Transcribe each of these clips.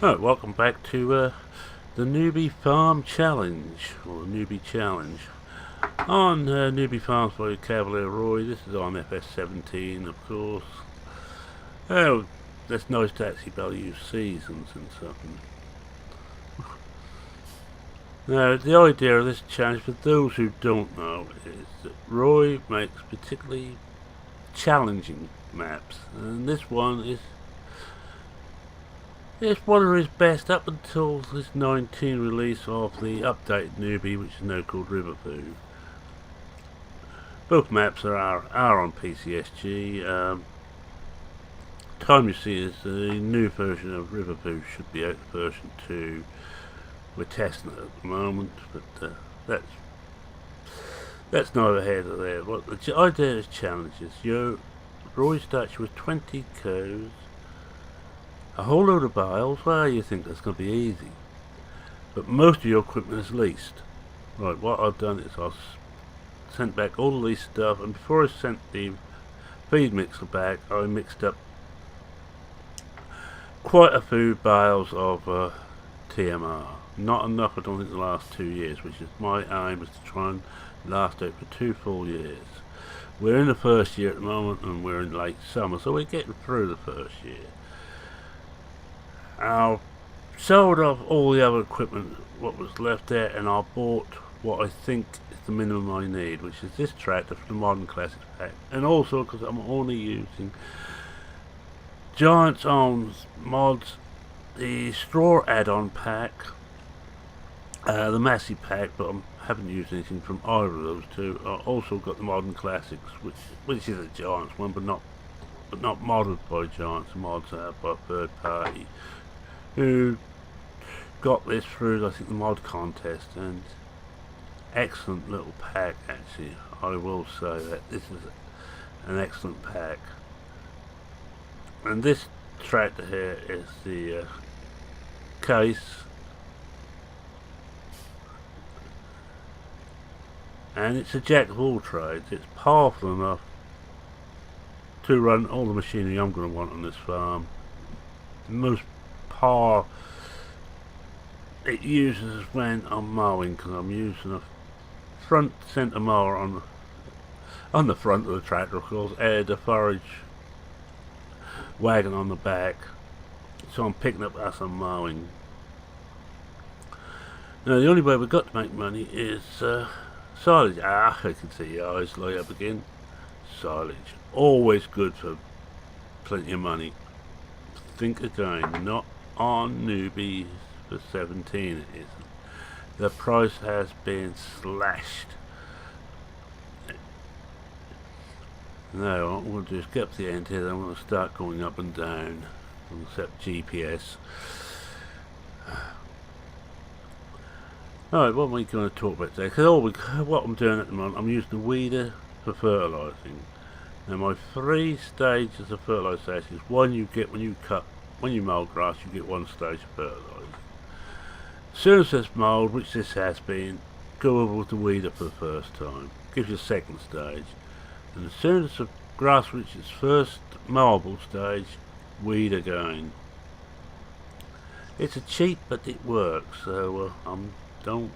Alright, welcome back to the Newbie Farm Challenge, or Newbie Challenge. On Newbie Farms by Cavalier Roy, this is on FS17 of course. Oh, that's nice to actually be able to use seasons and something. Now, the idea of this challenge, for those who don't know, is that Roy makes particularly challenging maps, and this one is it's one of his best up until this 19 release of the updated Newbie, which is now called Riverpoo. Both maps are on PCSG. Time you see is the new version of Riverpoo should be out version 2. We're testing it at the moment, but that's neither here nor there. What the idea is challenges. Roy starts with 20 cows, a whole load of bales. Well, you think that's going to be easy, but most of your equipment is leased. Right, what I've done is I've sent back all the leased stuff, and before I sent the feed mixer back, I mixed up quite a few bales of TMR. Not enough, I don't think, the last 2 years, which is my aim, is to try and last out for 2 full years. We're in the first year at the moment, and we're in late summer, so we're getting through the first year. I sold off all the other equipment, what was left there, and I bought what I think is the minimum I need, which is this tractor for the Modern Classics pack, and also because I'm only using Giants Arms mods, the Straw add-on pack, the Massey pack, but I haven't used anything from either of those two. I also got the Modern Classics, which is a Giants one, but not modded by Giants. Mods by a third party who got this through, I think, the mod contest, and excellent little pack. Actually, I will say that this is an excellent pack. And this tractor here is the case, and it's a jack of all trades. It's powerful enough to run all the machinery I'm going to want on this farm. The most power it uses when I'm mowing, because I'm using a front centre mower on the front of the tractor, of course, and the forage wagon on the back, so I'm picking up as I'm mowing. Now the only way we've got to make money is silage. I can see your eyes light up again. Silage, always good for plenty of money. Think again, not on Newbies for 17 it isn't. The price has been slashed. Now, I'm going to just get up to the end here, then I'm going to start going up and down. I'll set GPS. Alright, what am I going to talk about today? Because what I'm doing at the moment, I'm using the weeder for fertilising. Now, my 3 stages of fertilisation is one you get when you mow grass, you get 1 stage of fertilising. As soon as it's mowed, which this has been, go over with the weeder for the first time. Gives you a 2nd stage. And as soon as the grass reaches its first mowable stage, weed again. It's a cheat, but it works, so don't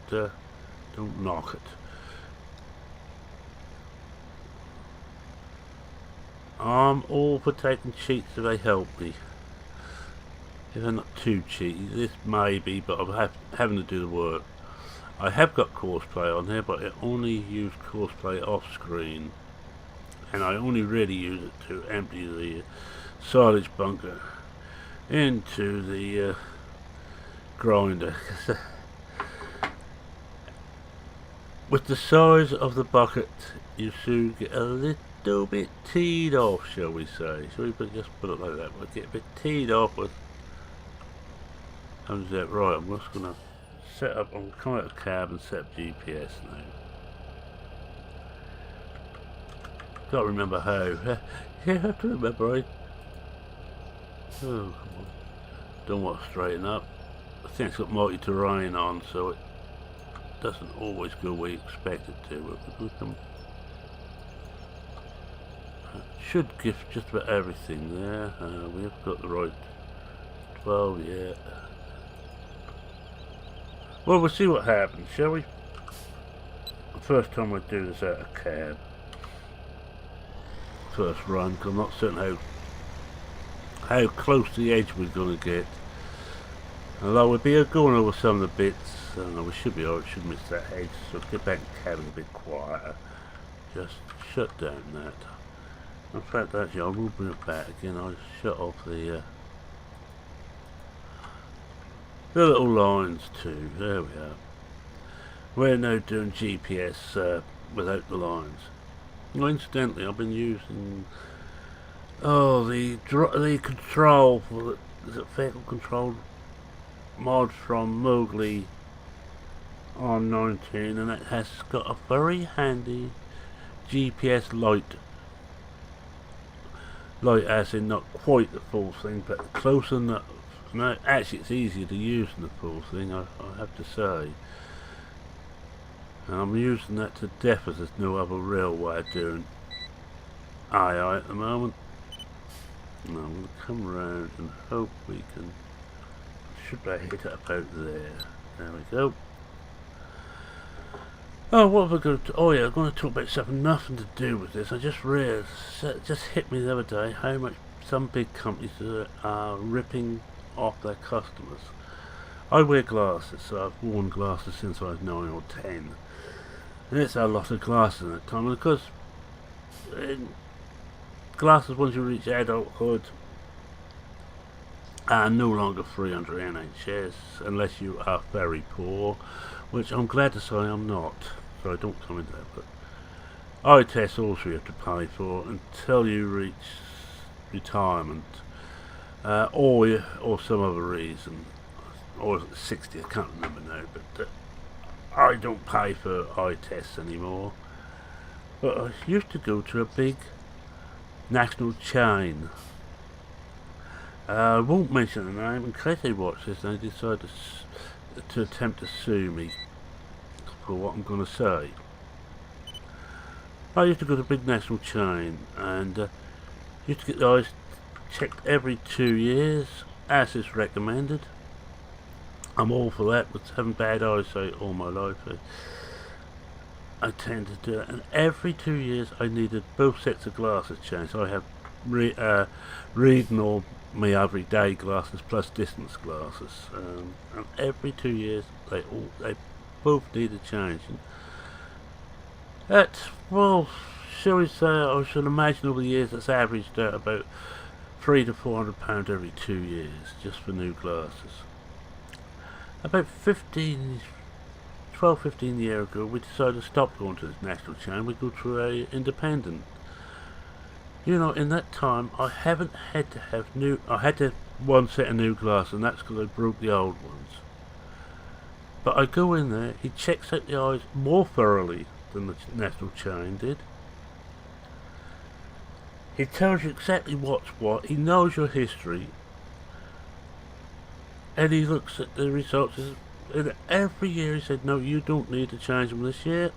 knock it. I'm all for taking cheats if they help me. If they're not too cheaty, this may be, but I'm having to do the work. I have got courseplay on here, but I only use courseplay off screen, and I only really use it to empty the silage bunker into the grinder. With the size of the bucket, you soon get a little bit teed off, shall we say. Shall we just put it like that? We'll get a bit teed off with. How's that? Right, I'm just going to set up, I'm coming out of cab and set up GPS now. Can't remember how. Yeah, I have to remember, right? Oh, come on. Don't want to straighten up. I think it's got multi-terrain on, so it doesn't always go where you expect it to. Should give just about everything there. We have got the right 12, yeah. Well, we'll see what happens, shall we? The first time I do this out of cab. First run, 'cause I'm not certain how close to the edge we're going to get. Although we'll be going over some of the bits, we should be alright, shouldn't miss that edge, so get back in the cabin a bit quieter. Just shut down that. In fact, actually, I will bring it back again. I'll shut off the little lines too. There we are. We're now doing GPS without the lines. Well, incidentally, I've been using the control for the vehicle control mod from Mowgli on 19, and it has got a very handy GPS light. Light as in not quite the full thing, but close enough. No, actually it's easier to use than the full thing, I have to say. And I'm using that to death as there's no other real way of doing AI at the moment. And I'm going to come around and hope we can, should I hit it about there. There we go. Oh, what have I got to, oh yeah, I'm going to talk about something nothing to do with this. I just realised, it just hit me the other day how much some big companies are ripping off their customers. I wear glasses, so I've worn glasses since I was 9 or 10. And it's a lot of glasses at that time, and of course, glasses once you reach adulthood are no longer free under NHS unless you are very poor, which I'm glad to say I'm not, so I don't come into that. But eye tests also you have to pay for until you reach retirement, or some other reason, or 60, I can't remember now, but I don't pay for eye tests anymore. But I used to go to a big national chain. I won't mention the name in case they watch this and they decide to attempt to sue me for what I'm going to say. I used to go to a big national chain and used to get the eyes checked every 2 years, as is recommended. I'm all for that, with having bad eyesight all my life. I tend to do it, and every 2 years I needed both sets of glasses changed. So I have reading or my everyday glasses plus distance glasses, and every 2 years they both needed changing. That's, well, shall we say, I should imagine over the years that's averaged out about £300 to £400 every 2 years just for new glasses. About 12, 15 years ago, we decided to stop going to this national chain. We go to a independent. You know, in that time, I haven't had to have I had to have one set of new glasses, and that's because I broke the old ones. But I go in there, he checks out the eyes more thoroughly than the national chain did. He tells you exactly what's what, he knows your history, and he looks at the results, and every year he said, no, you don't need to change them this year.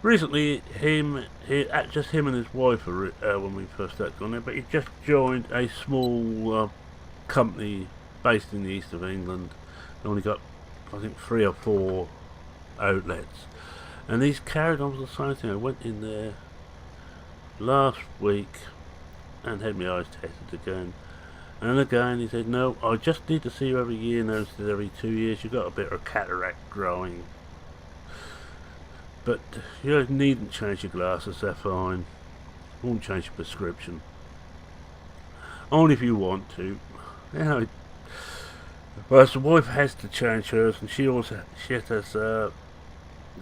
Recently, just him and his wife were, when we first started going there, but he just joined a small company based in the east of England. They only got, I think, 3 or 4 outlets. And he's carried on with the same thing. I went in there last week and had my eyes tested again. And again he said, no, I just need to see you every year now instead of every 2 years. You've got a bit of cataract growing. But you needn't change your glasses, they're fine. Won't change your prescription. Only if you want to. You know, well, the wife has to change hers, and she has is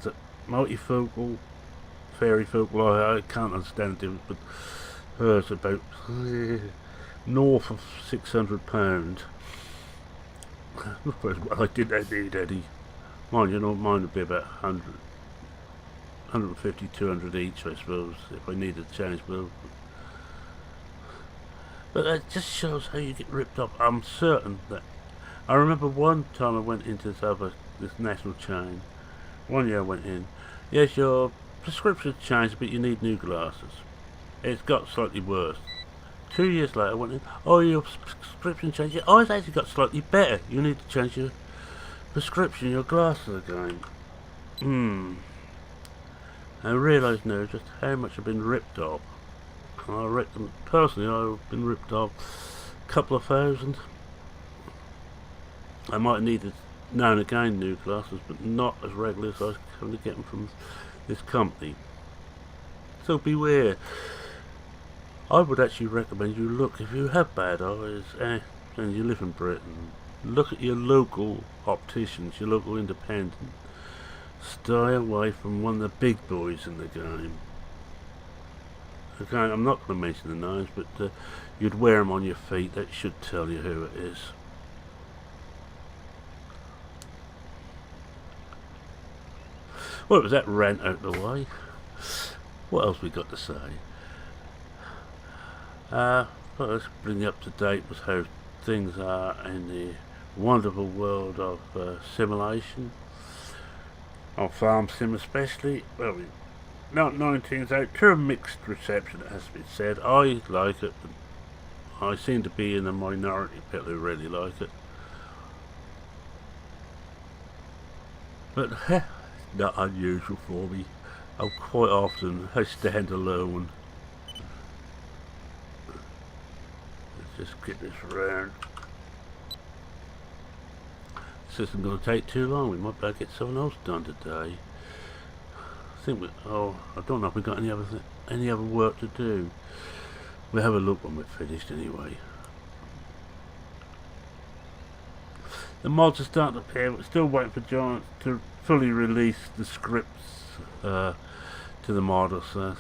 it multifocal, varifocal, I can't understand the difference, but hers about north of £600. Well, I didn't need any. Mine, you know, mine would be about 150, 200 each, I suppose, if I needed to change both. But that just shows how you get ripped off. I'm certain that, I remember one time I went into this national chain. One year I went in. Yes, your prescription's changed, but you need new glasses. It's got slightly worse. 2 years later I went in, oh, your prescription changed. Oh, it's actually got slightly better. You need to change your prescription, your glasses again. I realise now just how much I've been ripped off. And I reckon, personally, I've been ripped off a couple of thousand. I might have needed now and again new glasses, but not as regularly as I was having to get them from this company. So beware. I would actually recommend you look, if you have bad eyes and you live in Britain, look at your local opticians, your local independent. Stay away from one of the big boys in the game. Okay, I'm not going to mention the names, but you'd wear them on your feet. That should tell you who it is. Well, it was that rant out the way. What else we got to say? Well, let's bring you up to date with how things are in the wonderful world of simulation. On Farm Sim especially. Well, Not 19's out to a mixed reception, it has to be said. I like it, but I seem to be in the minority of people who really like it. But not unusual for me. I quite often stand alone. Let's just get this round. This isn't going to take too long. We might better get something else done today. I think I don't know if we've got any other work to do. We'll have a look when we're finished anyway. The mods are starting to appear. We're still waiting for Giants to fully release the scripts to the modders. So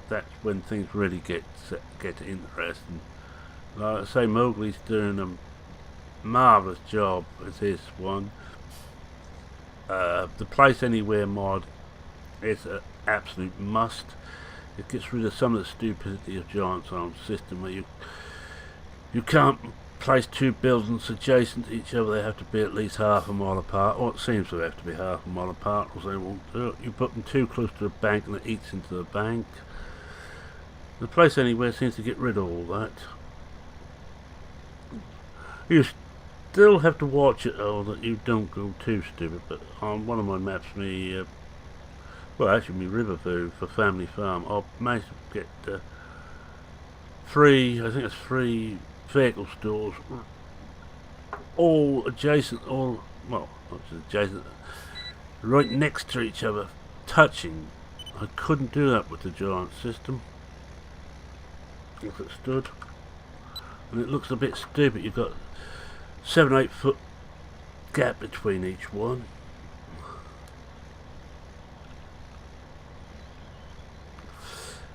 that's when things really get interesting. Like I say, Mowgli's doing a marvellous job with this one. The Place Anywhere mod is an absolute must. It gets rid of some of the stupidity of Giant's own system where you can't place two buildings adjacent to each other. They have to be at least half a mile apart, or it seems to have to be half a mile apart, or they won't do it. You put them too close to the bank and it eats into the bank. The Place Anywhere seems to get rid of all that. You still have to watch it though, that you don't go too stupid, but on one of my maps, well, actually, my Riverview for Family Farm, I've managed to get three vehicle stores, all adjacent, well, not just adjacent, right next to each other, touching. I couldn't do that with the Giant system, if it stood, and it looks a bit stupid. You've got 7-8 foot gap between each one.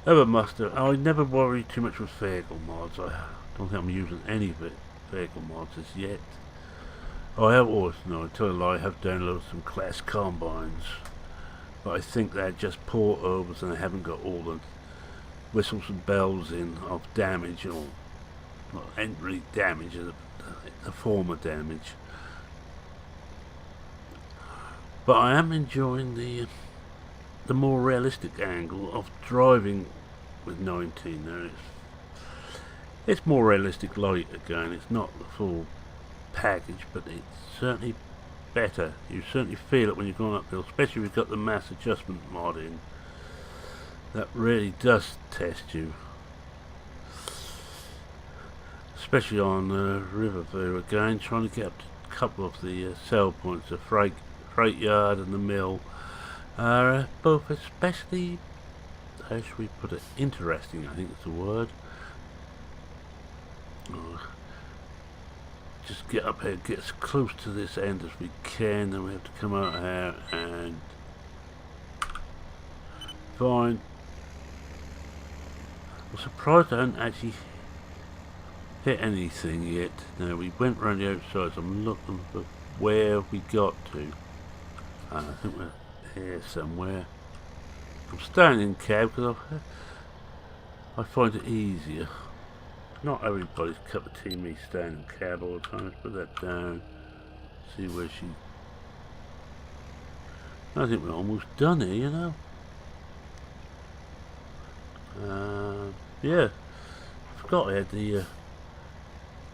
Ever muster. I never worry too much with vehicle mods. I don't think I'm using any vehicle mods as yet. I have always, no, I tell a lie, I have downloaded some class combines, but I think they're just port overs and they haven't got all the whistles and bells in of damage, or well, ain't really damage, the form of damage. But I am enjoying the more realistic angle of driving with 19 now. It's more realistic light again. It's not the full package, but it's certainly better. You certainly feel it when you're going uphill, especially if you've got the mass adjustment mod in. That really does test you, especially on Riverview again, trying to get up to a couple of the sell points, the freight yard and the mill. Both especially, how should we put it, interesting, I think it's the word. Just get up here, get as close to this end as we can, then we have to come out here and find. I'm surprised I haven't actually hit anything yet. Now we went round the outside, so I'm looking for where we got to. I think we're here somewhere. I'm staying in cab because I find it easier. Not everybody's cup of tea, me staying in cab all the time. Let's put that down. See where she. I think we're almost done here, you know. Yeah. forgot I had the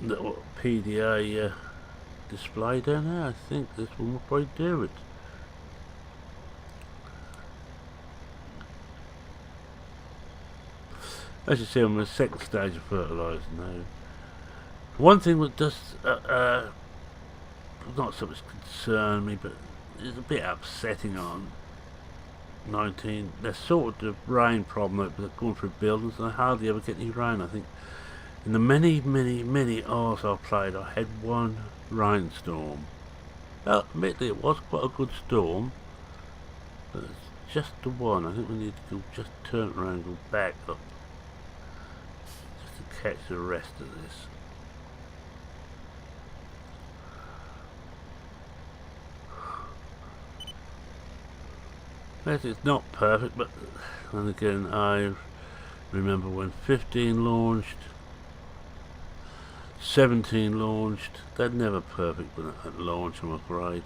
little PDA display down there. I think this one will probably do it. As you see, I'm on the second stage of fertiliser now. One thing that does not so much concern me, but is a bit upsetting on 19. There's sort of the rain problem that they're going through buildings, and I hardly ever get any rain. I think in the many hours I've played, I had one rainstorm. Well, admittedly, it was quite a good storm, but it's just the one. I think we need to go just turn it around and go back up just to catch the rest of this. It's not perfect, but then again, I remember when 15 launched, 17 launched. They're never perfect at launch, I'm afraid.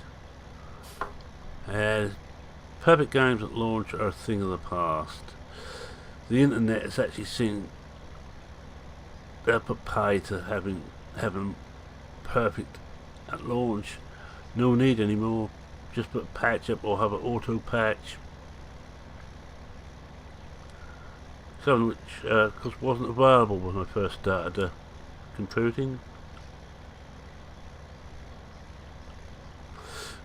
Perfect games at launch are a thing of the past. The internet has actually seen put pay to having perfect at launch. No need anymore. Just put a patch up or have an auto patch. Something which of course wasn't available when I first started computing.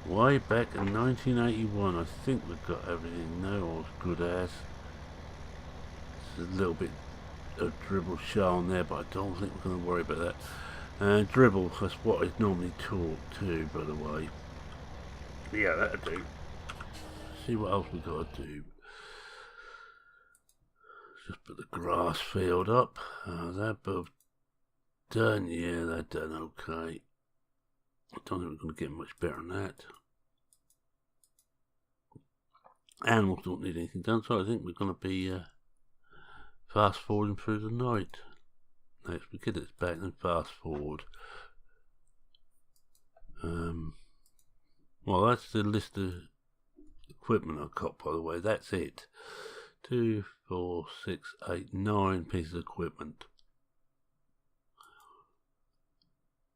Way back in 1981, I think we've got everything now, or as good as. There's a little bit of dribble shown there, but I don't think we're going to worry about that. And dribble, that's what I normally talk to, by the way. Yeah, that'll do. See what else we've got to do. Just put the grass field up. They're both done. Yeah, they're done okay. I don't think we're going to get much better than that. Animals don't need anything done, so I think we're going to be fast forwarding through the night. Next we get it back and fast forward. Well, that's the list of equipment I've got, by the way. That's it. 2, 4, 6, 8, 9 pieces of equipment.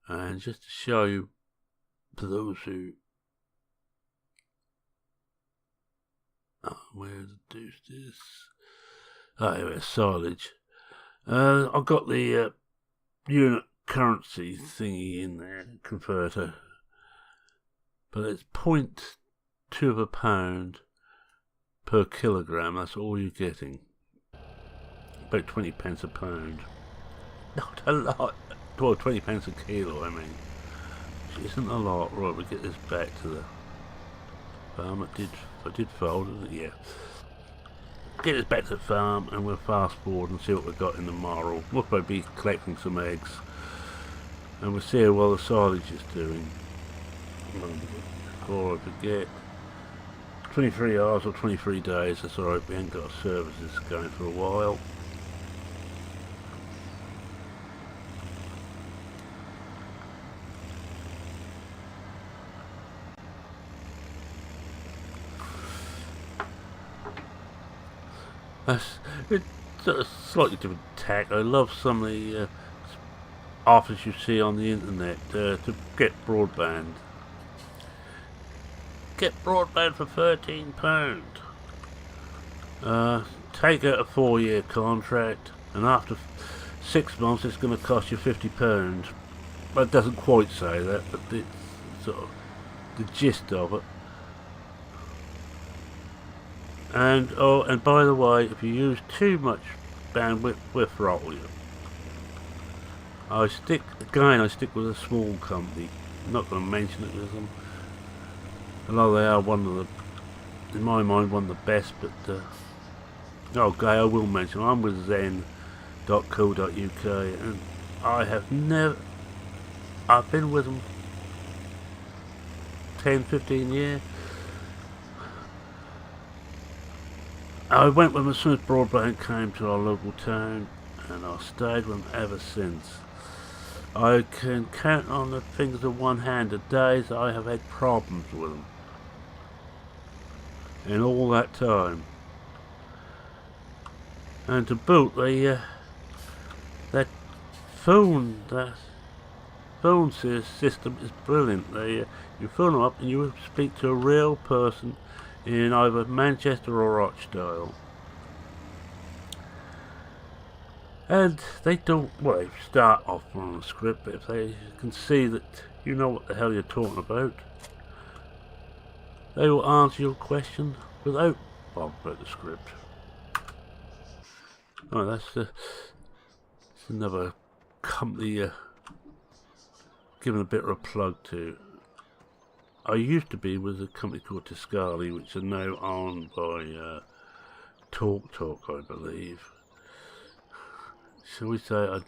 And just to show you, for those who... where the deuce is... here, silage. I've got the unit currency thingy in there, converter. But it's 0.2 of a pound per kilogram. That's all you're getting. About 20 pence a pound. Not a lot. Well, 20 pence a kilo, I mean. Which isn't a lot. Right, we get this back to the farm. I did fold it, yeah. Get this back to the farm and we'll fast forward and see what we've got in the morrow. We'll probably be collecting some eggs. And we'll see how well the silage is doing. Before I forget, 23 hours or 23 days, that's alright, we ain't got services going for a while. It's a slightly different tack. I love some of the offers you see on the internet to get broadband. Get broadband for £13. Take out a 4-year contract, and after 6 months it's going to cost you £50. Well, it doesn't quite say that, but it's sort of the gist of it. And oh, and by the way, if you use too much bandwidth, we'll throttle you. I stick with a small company. I'm not going to mention it with them. Although they are one of the, in my mind, one of the best, but okay, I will mention I'm with zen.co.uk, and I've been with them 10-15 years. I went with them as soon as broadband came to our local town, and I've stayed with them ever since. I can count on the fingers of one hand the days I have had problems with them. In all that time. And to boot, phone system is brilliant. You phone them up and you speak to a real person in either Manchester or Rochdale. And they don't, well, they start off on a script, but if they can see that you know what the hell you're talking about, they will answer your question without bothering about the script. Oh, that's another company giving a bit of a plug to. I used to be with a company called Tiscali, which are now owned by Talk, I believe. Shall we say I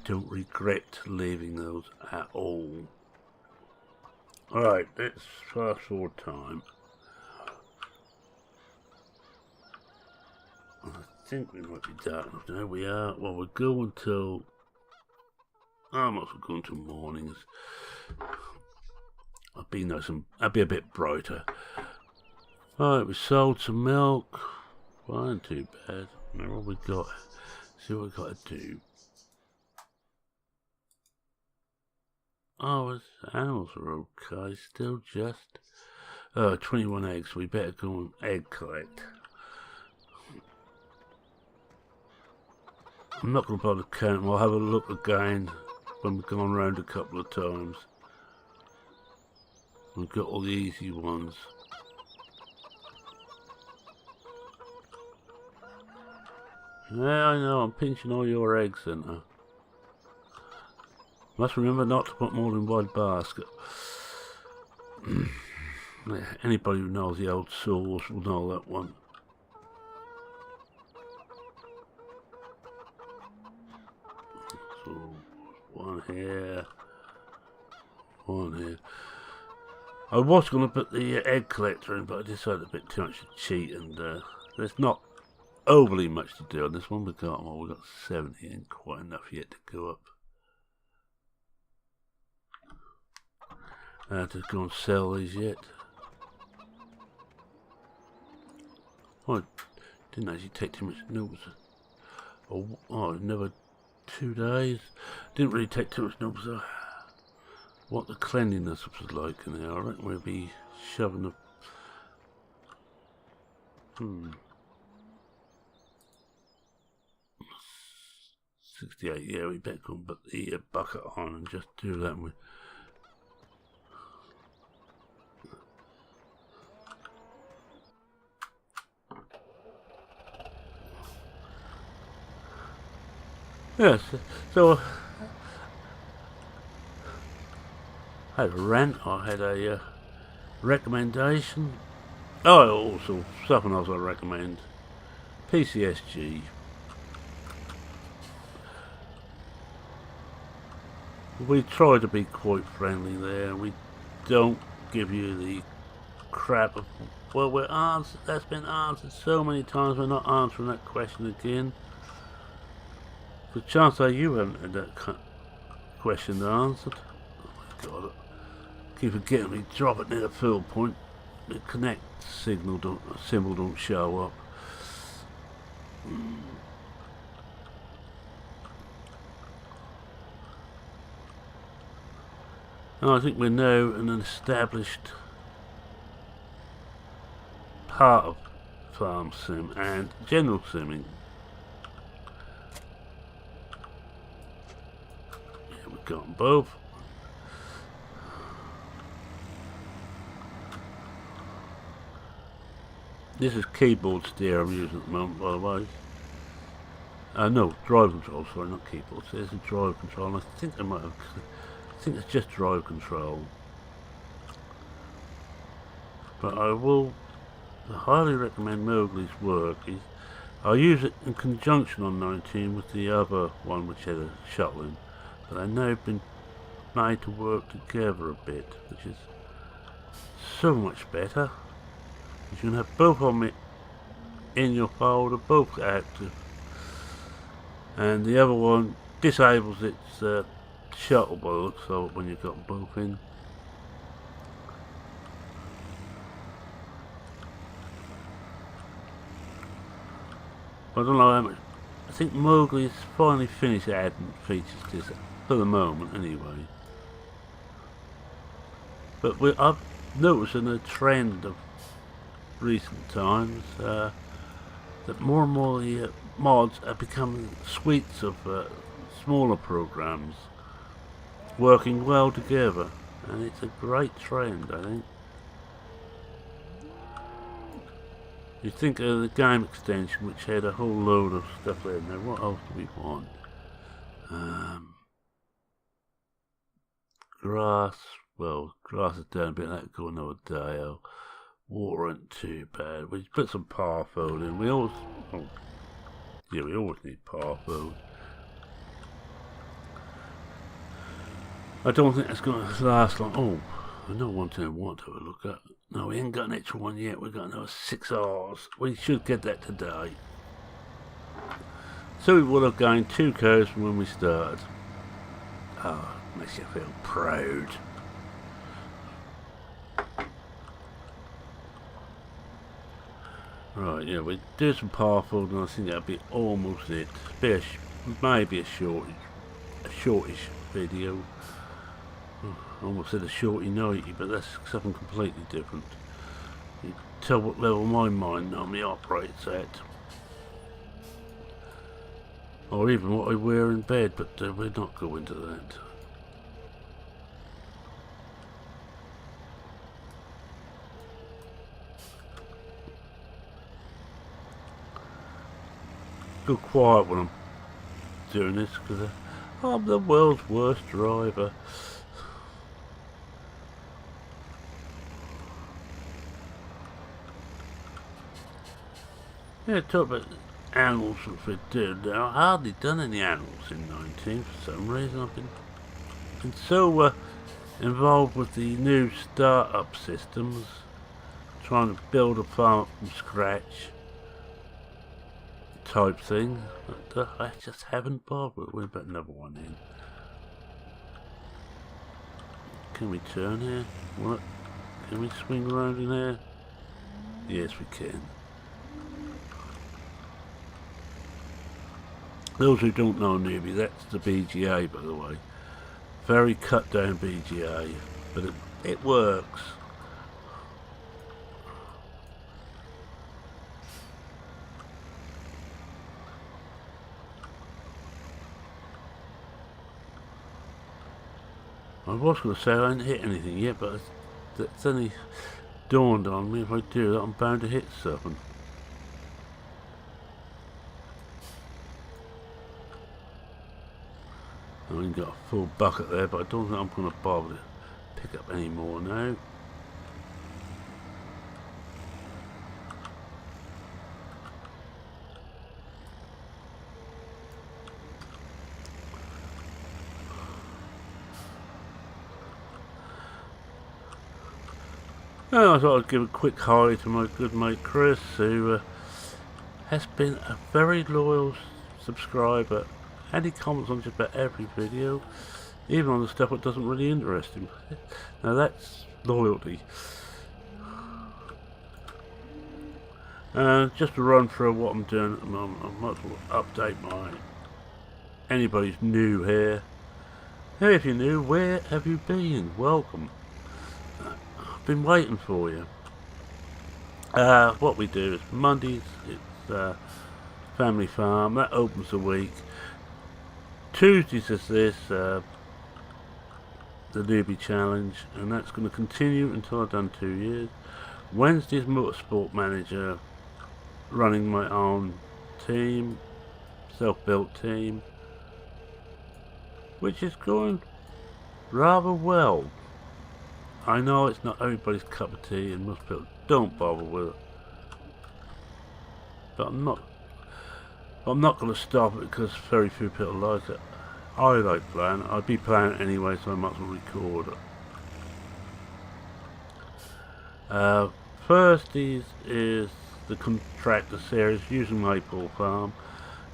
don't regret leaving those at all. Alright, let's fast forward time. I think we might be dark enough now. We are, well, we're going till, I'm also going till mornings. I'll be a bit brighter. Alright, we sold some milk. Wasn't too bad. Now what we got? See what we got to do. Oh, the animals are okay. Still just 21 eggs. We better go and egg collect. I'm not going to bother counting. I'll have a look again when we've gone round a couple of times. We've got all the easy ones. Yeah, I know, I'm pinching all your eggs in there. Must remember not to put more than one basket. Anybody who knows the old sauce will know that one. So, one here. One here. I was going to put the egg collector in, but I decided a bit too much to cheat, and there's not overly much to do on this one. We've got 70 and quite enough yet to go up. To go and sell these yet. Oh, I didn't actually take too much notes. Oh, another 2 days. Didn't really take too much notes of what the cleanliness was like in there. I reckon we'll be shoving the 68, yeah, we better go and put the bucket on and just do that. Yes, so I had a rant, I had a recommendation. Oh, also, something else I recommend. PCSG. We try to be quite friendly there. We don't give you the crap of, well, that's been answered so many times, we're not answering that question again. The chance that you haven't had that question answered. Oh my god, I keep forgetting we drop it near the fill point. The connect symbol don't show up. And I think we're now an established part of farm sim and general simming. Yeah, we've got them both. This is keyboard steer I'm using at the moment, by the way. No, drive control, sorry, not keyboard. So there's a drive control, and I think I think it's just drive control. But I will highly recommend Mowgli's work. I use it in conjunction on 19 with the other one which had a shuttling, but they've now been made to work together a bit, which is so much better. You can have both of them in your folder, both active, and the other one disables its shuttle by the looks of it when you've got them both in. I don't know how much think Mowgli's finally finished adding features to this, for the moment anyway. But I've noticed in a trend of recent times that more and more the mods are becoming suites of smaller programs working well together, and it's a great trend, I think. You think of the game extension, which had a whole load of stuff there. Now, what else do we want? Grass. Well, grass is down a bit. That could go another day. Water ain't too bad. We put some power food in. We always need power food. I don't think that's going to last long. Oh, another one thing I want to have a look at. No, we ain't got an extra one yet. We've got another 6 hours. We should get that today. So we would have gained 2 codes from when we started. Oh, makes you feel proud. Right, yeah, we do some powerful, and I think that'll be almost it. Maybe a shortish video. I almost said a shorty nighty, but that's something completely different. You can tell what level my mind normally operates at. Or even what I wear in bed, but we're not going to that. Go quiet when I'm doing this, because I'm the world's worst driver. Yeah, talk about animals which we do. Now, I've hardly done any animals in 19 for some reason. I've been so involved with the new start-up systems, trying to build a farm up from scratch type thing, but I just haven't bothered. We'll put another one in. Can we turn here? What? Can we swing around in there? Yes, we can. Those who don't know Newbie, that's the BGA, by the way. Very cut down BGA, but it works. I was going to say I ain't hit anything yet, but it's only dawned on me if I do that I'm bound to hit something. I ain't got a full bucket there, but I don't think I'm going to bother to pick up any more now. And I thought I'd give a quick hi to my good mate Chris, who has been a very loyal subscriber. And he comments on just about every video, even on the stuff that doesn't really interest him. Now that's loyalty. Just to run through what I'm doing at the moment, I might as well update my... Anybody's new here. Hey, if you're new, where have you been? Welcome. I've been waiting for you. What we do is Mondays, it's Family Farm, that opens a week. Tuesdays is this, the Newbie Challenge, and that's going to continue until I've done 2 years. Wednesday's Motorsport Manager, running my own team, self-built team, which is going rather well. I know it's not everybody's cup of tea, and most people don't bother with it, but I'm not going to stop it because very few people like it. I like playing it. I'd be playing it anyway, so I might as well record it. First is the Contractor series using Maple Farm.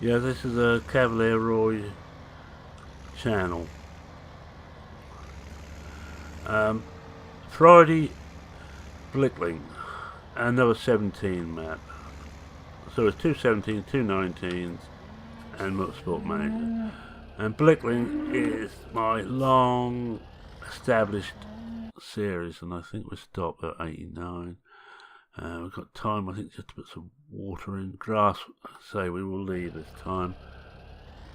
Yeah, this is a Cavalier channel. Friday, Blickling, another 17 map. So it's 2 17s, 2 19s, and Motorsport Manager. And Blickling is my long established series, and I think we stopped at 89. We've got time, I think, just to put some water in. Grass, say we will leave this time.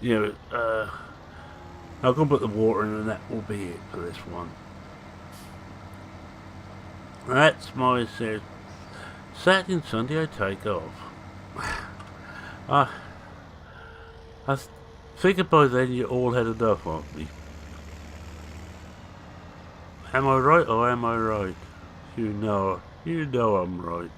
Yeah, I'll go and put the water in, and that will be it for this one. That's my series. Saturday and Sunday I take off. I figured by then you all had enough of me. Am I right or am I right? You know I'm right.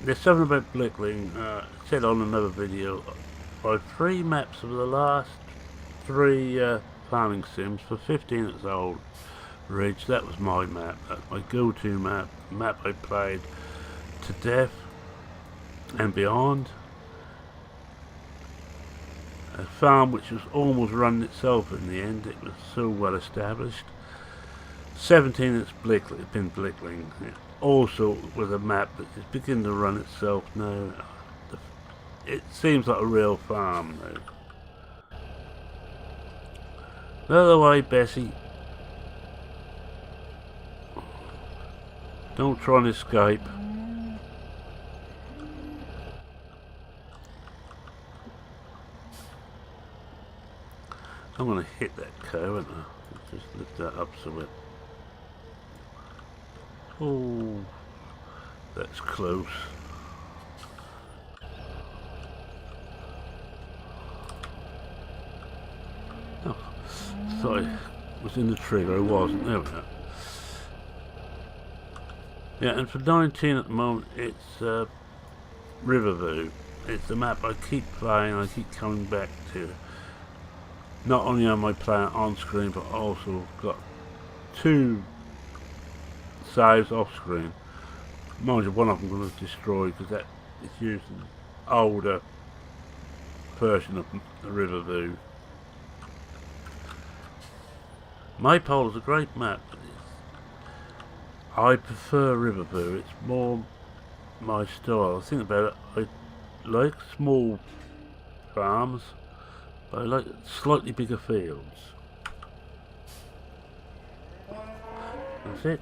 There's something about Blickling, said on another video. I have 3 maps of the last 3 farming sims for 15 years old. Ridge, that was my map. That's my go-to map I played to death and beyond. A farm which was almost running itself in the end, it was so well established. 17 it's been Blickling. It also was a map that is beginning to run itself now. It seems like a real farm now. The other way, Bessie. Don't try and escape. I'm going to hit that cow, aren't I? Let's just lift that up so it... Oh, that's close. Oh, sorry, it was in the trigger, I wasn't. There we go. Yeah, and for 19 at the moment, it's Riverview. It's the map I keep playing, I keep coming back to. Not only am I playing on screen, but also got 2 saves off screen. Mind you, one of them I'm going to destroy because that is using an older version of the Riverview. Maypole is a great map, but I prefer Riverview. It's more my style. I think about it, I like small farms, but I like slightly bigger fields. That's it.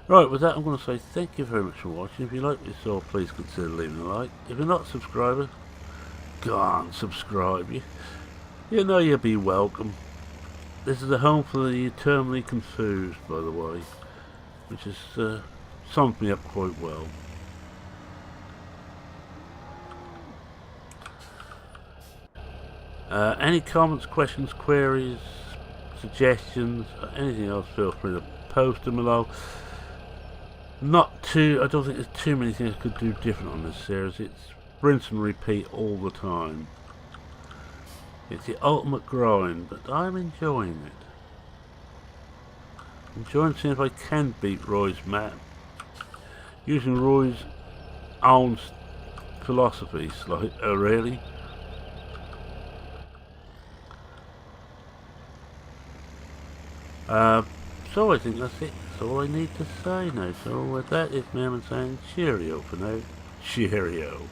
Right, with that I'm going to say thank you very much for watching. If you like what you saw, please consider leaving a like. If you're not a subscriber, go on, subscribe. You know you'll be welcome. This is a home for the eternally confused, by the way, which has summed me up quite well. Any comments, questions, queries, suggestions, anything else, feel free to post them below. I don't think there's too many things I could do different on this series. It's rinse and repeat all the time. It's the ultimate grind, but I'm enjoying it. Enjoying seeing if I can beat Roy's map. Using Roy's own philosophies, like, oh really? So I think that's it. That's all I need to say now. So with that, it's me saying cheerio for now. Cheerio.